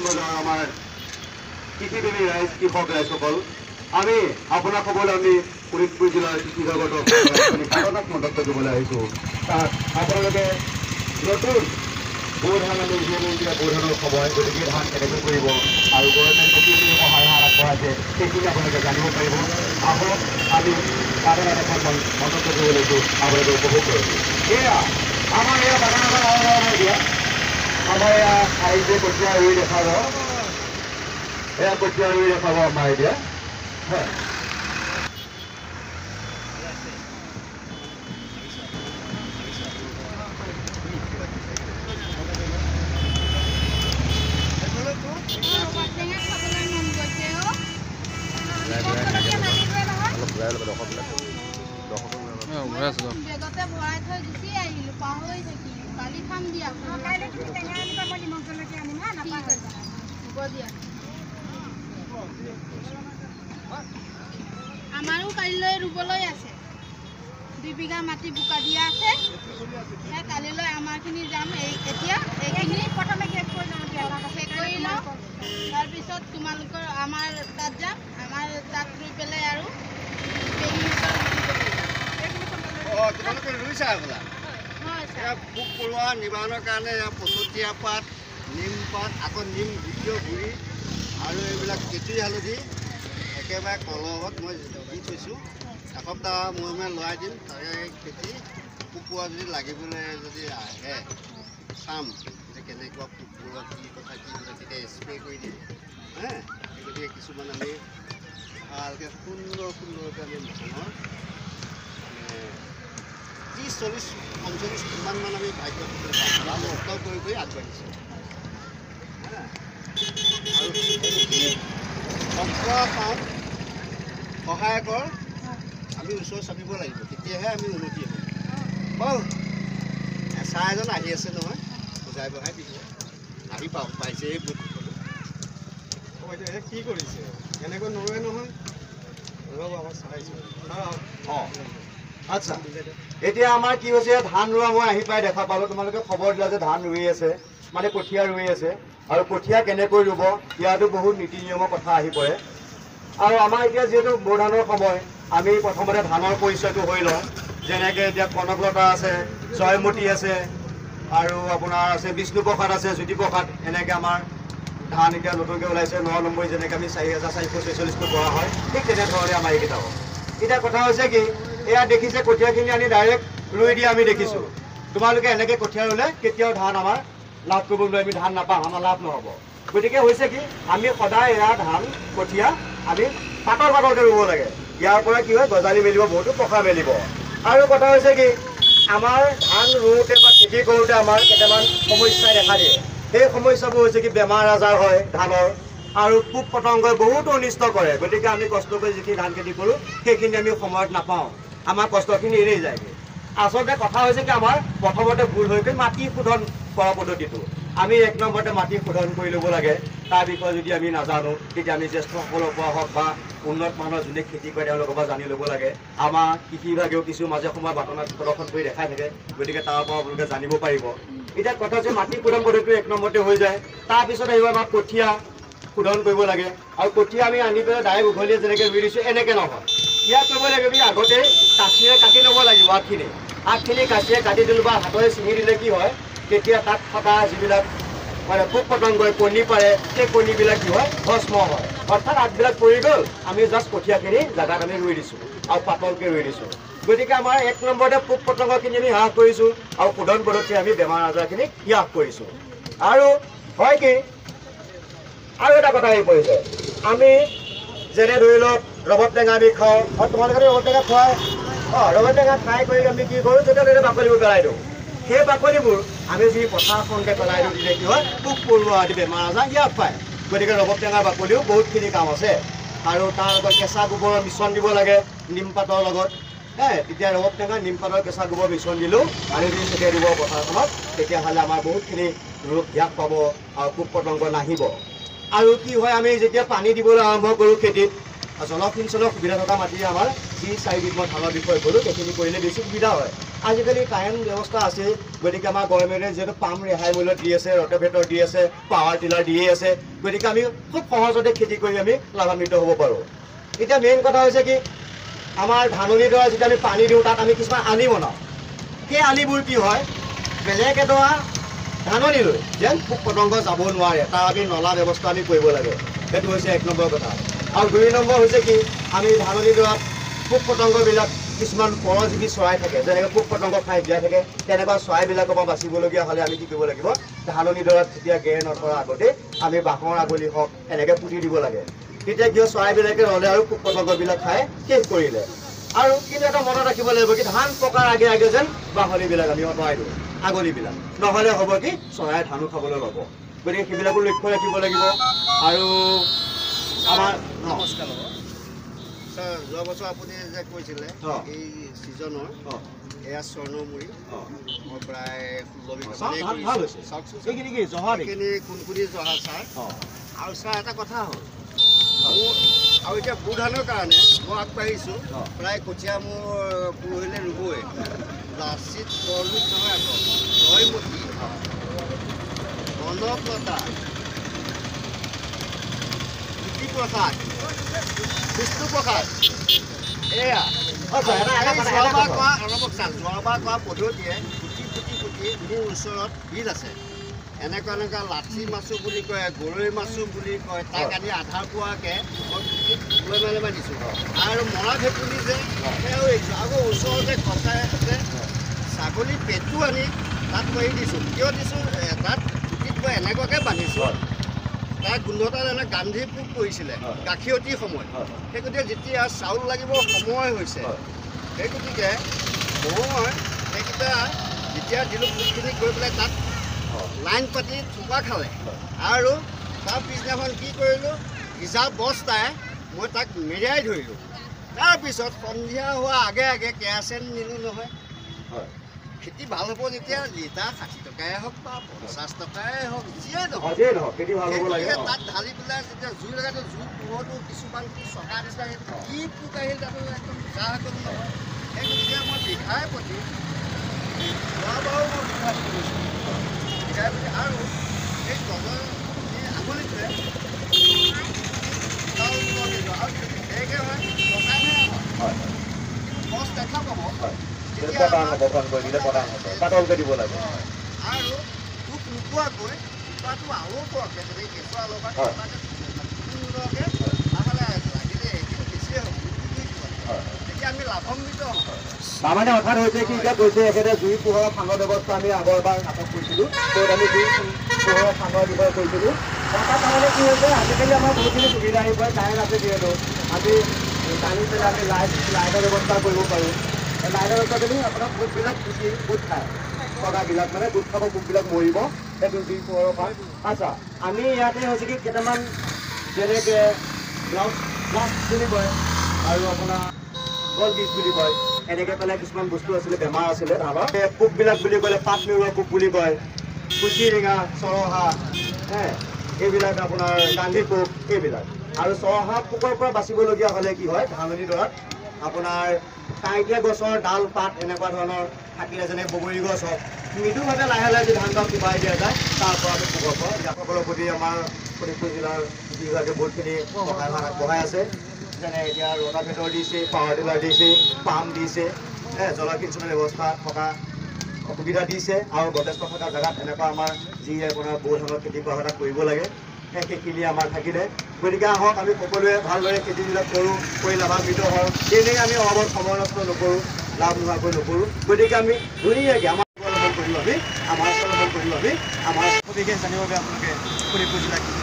বজাৰ আমাৰ কৃষিপ্ৰেমী ৰাইজ কৃষক ৰাইজসকল আমি আপোনাক ক'বলৈ আমি শোণিতপুৰ জিলাৰ কৃষি জগতক কাৰণত মন্তব্য কৰিবলৈ আহিছোঁ তাত আপোনালোকে নতুন বড়ো ধান আমি উদ্ভাৱনশীল বড়ো ধানৰ সময় গতিকে ধান কেনেকৈ কৰিব আৰু গভৰ্ণমেণ্টে কি সহায় হাত আগবঢ়াইছে সেইখিনি আপোনালোকে জানিব পাৰিব আহক আমি তাৰে এখন মন্তব্য কৰিব লৈছোঁ আপোনালোকে উপভোগ কৰিব এয়া আমাৰ এয়া বাগানৰ এতিয়া আমাৰ এয়া আহিছে কঠীয়া ৰুই দেখাব এয়া কঠীয়া ৰুই দেখাব আমাৰ এতিয়া হয় বেগতে ভৰাই থৈ গুচি আহিলো পাহৰি থাকিলো কালি খাম দিয়া কাইলৈ তুমি টেঙা আনিবা মই নিমখ জলকীয়া আনিম হা নাপাহৰি হ'ব দিয়া আমাৰো কাইলৈ ৰুবলৈ আছে 2 বিঘা মাটি বোকা দিয়া আছে সেই কালিলৈ আমাৰখিনি যাম এতিয়া এইখিনি প্ৰথমে শেষ কৰি লওঁ তাৰপিছত তোমালোকৰ আমাৰ তাত যাম আমাৰ তাত ৰুই পেলাই আৰু তোমালোকে ৰুইছা বোলা পোক পৰুৱা নিবাৰণৰ কাৰণে পচতীয়া পাত নিম পাত আকৌ নিম দ্বিতীয় গুড়ি আৰু এইবিলাক কেঁচুৰি হালধি একেবাৰে কলহত মই দি থৈছোঁ এসপ্তাহ মূৰে লৰাই দিম তাৰে খেতি পোক পৰুৱা যদি লাগিবলৈ যদি আহে চাম যে কেনেকুৱা পোক পৰুৱা কি কথা কি কথা তেতিয়া স্প্ৰে কৰি দিম হে গতিকে কিছুমান আমি ভালকৈ সুন্দৰকৈ আমি ধানৰ 30-40-45 কিমানমান আমি ভাগ্য অৰ্জন কৰি আগবাঢ়িছোঁ আৰু পাওঁ সহায়কৰ আমি ওচৰ চাপিব লাগিব তেতিয়াহে আমি উন্নতি হ'ম বাৰু এচাৰ এজন আহি আছে নহয় বুজাই বঢ়াই দিব আহি পাইছে এই বুট কি কৰিছে এনেকৈ নৰুৱে নহয় ৰ'ব আমাৰ চাইছোঁ অঁ আচ্ছা এতিয়া আমাৰ কি হৈছে ধান ৰোৱা মই আহি পাই দেখা পালোঁ তোমালোকে খবৰ দিলা যে ধান ৰুই আছে মানে কঠীয়া ৰুই আছে আৰু কঠীয়া কেনেকৈ ৰুব ইয়াতো বহুত নীতি নিয়মৰ কথা আহি পৰে আৰু আমাৰ এতিয়া যিহেতু বড়ো ধানৰ সময় আমি প্ৰথমতে ধানৰ পৰিচয়টো হৈ লওঁ যেনেকৈ এতিয়া কনকলতা আছে জয়মতী আছে আৰু আপোনাৰ আছে বিষ্ণুপ্ৰসাদ আছে জ্যোতিপ্ৰসাদ এনেকৈ আমাৰ ধান এতিয়া নতুনকৈ ওলাইছে 9 নম্বৰ যেনেকৈ আমি 4446 কৰা হয় ঠিক তেনেধৰণে আমাৰ এইকেইটা হ'ব এতিয়া কথা হৈছে কি এয়া দেখিছে কঠীয়াখিনি আনি ডাইৰেক্ট ৰুই দিয়া আমি দেখিছোঁ তোমালোকে এনেকৈ কঠীয়া ৰুলে কেতিয়াও ধান আমাৰ লাভ কৰিবলৈ আমি ধান নাপাম আমাৰ লাভ নহ'ব গতিকে হৈছে কি আমি সদায় এয়া ধান কঠীয়া আমি পাতল পাতলকৈ ৰুব লাগে ইয়াৰ পৰা কি হয় গজালি মেলিব বহুতো পসা মেলিব আৰু কথা হৈছে কি আমাৰ ধান ৰুওঁতে বা খেতি কৰোঁতে আমাৰ কেইটামান সমস্যাই দেখা দিয়ে সেই সমস্যাবোৰ হৈছে কি বেমাৰ আজাৰ হয় ধানৰ আৰু পোক পতংগই বহুতো অনিষ্ট কৰে গতিকে আমি কষ্ট কৰি যিখিনি ধান খেতি কৰোঁ সেইখিনি আমি সময়ত নাপাওঁ আমাৰ কষ্টখিনি এৰি যায়গৈ আচলতে কথা হৈছে কি আমাৰ প্ৰথমতে ভুল হৈ গৈ মাটি শোধন কৰা পদ্ধতিটো আমি 1 নম্বৰতে মাটি শোধন কৰি ল'ব লাগে তাৰ বিষয়ে যদি আমি নাজানো তেতিয়া আমি জ্যেষ্ঠসকলৰ পৰা হওক বা উন্নত মানৰ যোনে খেতি কৰে তেওঁলোকৰ পৰা জানি ল'ব লাগে আমাৰ কৃষি বিভাগেও কিছু মাজে সময়ে বাতনাত প্ৰদৰ্শন কৰি দেখাই থাকে গতিকে তাৰ পৰা আপোনালোকে জানিব পাৰিব এতিয়া কথা হৈছে মাটি শোধন পদ্ধতিটো 1 নম্বৰতে হৈ যায় তাৰপিছত আহিব আমাৰ কঠীয়া শোধন কৰিব লাগে আৰু কঠীয়া আমি আনি পেলাই ডাইৰেক্ট উঘলিয়ে যেনেকৈ ৰুই দিছোঁ এনেকৈ নহয় ইয়াত কৰিব লাগিব আগতে কাঁচিৰে কাটি ল'ব লাগিব আগখিনি কাঁচিৰে কাটি দিলোঁ বা হাতেৰে ছিঙি দিলে কি হয় তেতিয়া তাত থকা যিবিলাক মানে পোক পতংগই কণী পাৰে সেই কণীবিলাক কি হয় ভস্ম হয় অৰ্থাৎ আগবিলাক পৰি গ'ল আমি জাষ্ট কঠীয়াখিনি জেগাত আমি ৰুই দিছোঁ আৰু পাতলকৈ ৰুই দিছোঁ গতিকে আমাৰ 1 নম্বৰতে পোক পতংগখিনি আমি হ্ৰাস কৰিছোঁ আৰু শোধন পদ্ধতিৰে আমি বেমাৰ আজাৰখিনি হ্ৰাস কৰিছোঁ আৰু হয় কি আৰু এটা কথা আহি পৰিছে আমি যেনে ধৰি লওক ৰবাব টেঙা আমি খাওঁ আৰু তোমালোকে ৰবাব টেঙা খোৱাই ৰবাব টেঙা খাই কৰি আমি কি কৰোঁ যেতিয়া বাকলিবোৰ পেলাই দিওঁ সেই বাকলিবোৰ আমি যদি পথাৰখনকৈ পেলাই দিওঁ তেতিয়া কি হয় পোক পৰুৱা আদি বেমাৰ আজাৰ ইয়াত পায় গতিকে ৰবাব টেঙাৰ বাকলিও বহুতখিনি কাম আছে আৰু তাৰ লগত কেঁচা গোবৰৰ মিশ্ৰণ দিব লাগে নিমপাতৰ লগত তেতিয়া ৰবাব টেঙা নিমপাতৰ কেঁচা গোবৰ মিশ্ৰণ দিলেও আমি যদি ছটিয়াই দিব পথাৰখনত তেতিয়াহ'লে আমাৰ বহুতখিনি ৰোগ হ্ৰাস পাব আৰু পোক পতংগ নাহিব আৰু কি হয় আমি যেতিয়া পানী দিবলৈ আৰম্ভ কৰোঁ খেতিত জলসিঞ্চনৰ সুবিধা থকা মাটিৰে আমাৰ যি 4 বিধ মই ধানৰ বিষয়ে ক'লোঁ সেইখিনি কৰিলে বেছি সুবিধা হয় আজিকালি কাৰেণ্ট ব্যৱস্থা আছে, গতিকে আমাৰ গভৰ্ণমেণ্টে যিহেতু পাম্প ৰেহাই মূল্যত দি আছে, ৰটভেটৰ দি আছে, পাৱাৰ টিলাৰ দিয়ে আছে, গতিকে আমি খুব সহজতে খেতি কৰি আমি লাভান্বিত হ'ব পাৰোঁ। এতিয়া মেইন কথা হৈছে কি, আমাৰ ধাননিৰ দ্বাৰা যেতিয়া আমি পানী দিওঁ তাত আমি কিছুমান আলি বনাওঁ। সেই আলিবোৰ কি হয়, বেলেগ এডৰা ধাননিলৈ যেন পোক পতংগ যাব নোৱাৰে তাৰ আমি নলা ব্যৱস্থা আমি কৰিব লাগে। সেইটো হৈছে 1 নম্বৰ কথা। আৰু 2 নম্বৰ হৈছে কি, আমি ধাননিৰ দ্বাৰাত পোক পতংগবিলাক কিছুমান পৰজীৱী চৰাই থাকে, যেনেকৈ পোক পতংগ খাই জীয়াই থাকে, তেনেকুৱা চৰাইবিলাকৰ পৰা বাচিবলগীয়া হ'লে আমি কি কৰিব লাগিব, ধাননিৰ দ্বাৰাত যেতিয়া গেৰ নথৰাৰ আগতে আমি বাঁহৰ আগলি হওক এনেকৈ পুতি দিব লাগে। তেতিয়া কি হয়, চৰাইবিলাকে ৰ'লে আৰু পোক পতংগবিলাক খাই শেষ কৰিলে। আৰু কিন্তু এটা মনত ৰাখিব লাগিব কি, ধান পকাৰ আগে আগে যেন বাহনিবিলাক আমি আঁতৰাই দিওঁ, আগলিবিলাক, নহ'লে হ'ব কি চৰাই ধানো খাবলৈ ল'ব। গতিকে সেইবিলাকো লক্ষ্য ৰাখিব লাগিব। আৰু আমাৰ নমস্কাৰ হ'ব ছাৰ, যোৱা বছৰ আপুনি যে কৈছিলে এই ছিজনৰ এয়া স্বৰ্ণমুৰি মই প্ৰায় 16 বিঘা চাওকচোন এইখিনি কোনখিনি জহা ছাৰ। আৰু ছাৰ এটা কথা হ'ল, মোৰ আৰু এতিয়া বু ধানৰ কাৰণে মই আগবাঢ়িছোঁ, প্ৰায় কঠীয়া মোৰ পৰহিলৈ ৰুবই। লাচিত বৰলোক নহয় আকৌ জয়মতী, গণপ্ৰতা, জ্যোতিপ্ৰসাদ, বিষ্ণুপ্ৰসাদ, এয়া যোৱাবাৰ কৰা পদ্ধতিয়ে পুতি মোৰ ওচৰত বিল আছে। এনেকুৱা লাঠি মাছো বুলি কয়, গৰৈ মাছো বুলি কয়, তাক আনি আধা পোৱাকৈ মই পুতিত লৈ মেলি দিছোঁ। আৰু মৰা ভেকুলী যে সেয়াও এৰিছোঁ। আকৌ ওচৰতে কচাই আছে ছাগলী পেটটো আনি তাত মই দিছোঁ। কিয় দিছোঁ, তাত পুতিত মই এনেকুৱাকৈ বান্ধিছোঁ, তাৰ গোন্ধতাত এনে গান্ধী পোক পৰিছিলে গাখীৰতী সময়। সেই গতিকে যেতিয়া চাউল লাগিব সময় হৈছে, সেই গতিকে মই সেইকেইটা যেতিয়া দিলোঁ পোকখিনি গৈ পেলাই তাত লাইন পাতি থোপা খালে। আৰু তাৰ পিছদিনাখন কি কৰিলোঁ, ভিজা বস্তাই মই তাক মেৰিয়াই ধৰিলোঁ। তাৰপিছত সন্ধিয়া হোৱা আগে আগে কেৰাচিন নিলোঁ নহয়। খেতি ভাল হ'ব যেতিয়া লিটাৰ 60 টকাই হওক বা 50 টকাই হওক, যিয়ে নহওক তাত ঢালি পেলাই যেতিয়া জুই লগাইছোঁ, জুই পোহৰটো কিছুমান চকা নিচিনা কি পোক আহিল তাতো একদম চাহ কৰিব নহয়। সেই গতিকে মই বিঘাই প্ৰতি যোৱাবাৰো মই বিঘা কৰিছোঁ, বিঘাই প্ৰতি। আৰু এই তলৰ এই আঙুলিটোৱে চাউল দিলোঁ। আৰু যদি বেগে হয় পকাইহে হয়, গছ দেখা পাব, পাতলকৈ দিব লাগে। আৰু পোক নোপোৱাকৈ কুকুৰাটো আৰু পৰকৈ যদি কেঁচুৱা লগাই লাহে লাগিলে এইখিনি বেছিয়ে হ'ব, তেতিয়া আমি লাভান্বিত হওঁ। তাৰমানে অৰ্থাৎ হৈছে কি, এতিয়া কৈছে একেবাৰে জুই পোহৰৰ ফান্দৰ ব্যৱস্থা আমি আগৰবাৰ নাটক কৰিছিলোঁ, য'ত আমি জুই পোহৰৰ ফান্দৰ বিষয়ে কৈছিলোঁ। অৰ্থাৎ তাৰমানে কি হৈছে, আজিকালি আমাৰ বহুতখিনি সুবিধা আহি পৰে, কাৰেণ্ট আছে যিহেতু আমি টানি পেলাই আমি লাইটৰ ব্যৱস্থা কৰিব পাৰোঁ। লাইটৰ ব্যৱস্থা কৰি আপোনাৰ পোকবিলাক পুতি গোট খায়, টকাবিলাক মানে গোট খাব, পোকবিলাক মৰিব সেইটো জুই পোহৰৰ পৰা। আচ্ছা, আমি ইয়াতে হৈছে কি কেইটামান যেনেকৈ গ্লাছ বুলি কয় আৰু আপোনাৰ গল বীজ বুলি কয়, এনেকৈ পেলাই কিছুমান বস্তু আছিলে, বেমাৰ আছিলে ধানৰ। পোকবিলাক বুলি ক'লে পাত মেৰুৱা পোক বুলি কয়, কুচি ৰিঙা, চৰহা, এইবিলাক আপোনাৰ গান্ধী পোক এইবিলাক। আৰু চৰহা পোকৰ পৰা বাচিবলগীয়া হ'লে কি হয়, ধাননি দৰাত আপোনাৰ কাঁইটীয়া গছৰ ডাল পাত এনেকুৱা ধৰণৰ থাকিলে, যেনে বগৰী গছ হওক, মৃদুভাৱে লাহে লাহে ধান গছ কোবাই দিয়া যায়, তাৰ পৰা আমি পোকৰ পৰা জাসকলৰ প্ৰতি আমাৰ শোণিতপুৰ জিলাৰ বিভাগে বহুতখিনি সহায় আগবঢ়াই আছে। যেনে এতিয়া ৰটাভেটৰ দিছে, পাৱাৰ টিলাৰ দিছে, পাম্প দিছে, জলসিঞ্চনৰ ব্যৱস্থা থকা সুবিধা দিছে। আৰু যথেষ্ট থকা জেগাত এনেকুৱা আমাৰ যি আপোনাৰ বড়ো ধানৰ খেতি কৰা তাক কৰিব লাগে, সেইখিনি আমাৰ থাকিলে। গতিকে আহক আমি সকলোৱে ভালদৰে খেতিবিলাক কৰোঁ, কৰি লাভান্বিত হওঁ। এনেই আমি অভাৱত সময় নষ্ট নকৰোঁ, লাভ নোহোৱাকৈ নকৰোঁ। গতিকে আমি ধুনীয়াকৈ আমাৰ স্বাৱলম্বন কৰিম, আমি আমাৰ সবিশেষ জানিবৰ বাবে আপোনালোকে শোণিতপুৰ জিলা কৃষি